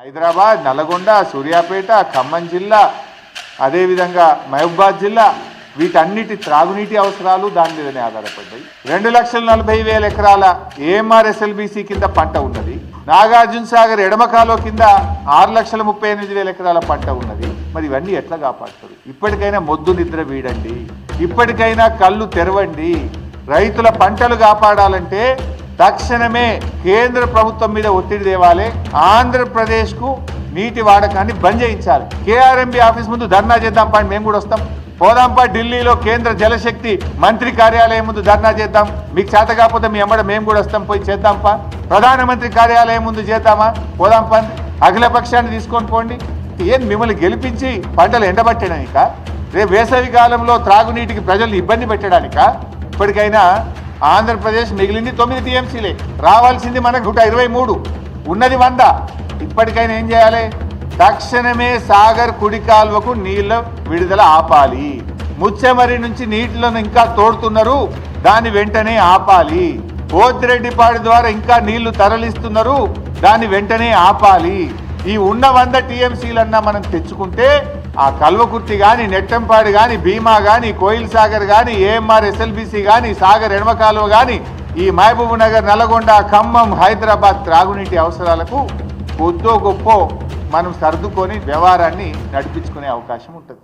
హైదరాబాద్, నల్గొండ, సూర్యాపేట, ఖమ్మం జిల్లా, అదేవిధంగా మహబూబాద్ జిల్లా వీటన్నిటి త్రాగునీటి అవసరాలు దాని మీదనే ఆధారపడ్డాయి. 2,40,000 ఎకరాల AMRSLBC కింద పంట ఉన్నది. నాగార్జున సాగర్ ఎడమ కాలువ కింద 6,38,000 ఎకరాల పంట ఉన్నది. మరి ఇవన్నీ ఎట్లా కాపాడుతారు? ఇప్పటికైనా మొద్దు నిద్ర వీడండి, ఇప్పటికైనా కళ్ళు తెరవండి. రైతుల పంటలు కాపాడాలంటే తక్షణమే కేంద్ర ప్రభుత్వం మీద ఒత్తిడి తేవాలి. ఆంధ్రప్రదేశ్కు నీటి వాడకాన్ని బంద్ చేయించాలి. KRMB ఆఫీస్ ముందు ధర్నా చేద్దాం పని, మేము కూడా వస్తాం. పోదాంపా ఢిల్లీలో కేంద్ర జలశక్తి మంత్రి కార్యాలయం ముందు ధర్నా చేద్దాం. మీకు చేత కాకపోతే మీ అమ్మడ మేము కూడా వస్తాం, పోయి చేద్దాంపా. ప్రధానమంత్రి కార్యాలయం ముందు చేద్దామా, పోదాంపా. అఖిల పక్షాన్ని తీసుకొని పోండి. ఏం మిమ్మల్ని గెలిపించి పంటలు ఎండబట్టడానిక? రేపు వేసవి కాలంలో త్రాగునీటికి ప్రజలు ఇబ్బంది పెట్టడానిక? ఇప్పటికైనా ఆంధ్రప్రదేశ్ మిగిలింది 9 TMCలే, రావాల్సింది మనకు 123, ఉన్నది 100. ఇప్పటికైనా ఏం చేయాలి? తక్షణమే సాగర్ కుడి కాల్వకు నీళ్ళ విడుదల ఆపాలి. ముచ్చెమరి నుంచి నీటిలను ఇంకా తోడుతున్నారు, దాన్ని వెంటనే ఆపాలి. పోతిరెడ్డిపాడు ద్వారా ఇంకా నీళ్లు తరలిస్తున్నారు, దాన్ని వెంటనే ఆపాలి. ఈ ఉన్న 100 TMCలన్నా మనం తెచ్చుకుంటే ఆ కల్వకుర్తి కానీ, నెట్టంపాడు కానీ, భీమా కానీ, కోయిల్ సాగర్ కానీ, AMRSLBC కానీ, సాగర్ ఎడమ కాలువ కానీ, ఈ మహబూబ్ నగర్, నల్గొండ, ఖమ్మం, హైదరాబాద్ త్రాగునీటి అవసరాలకు కొద్దో గొప్ప మనం సర్దుకొని వ్యవహారాన్ని నడిపించుకునే అవకాశం ఉంటుంది.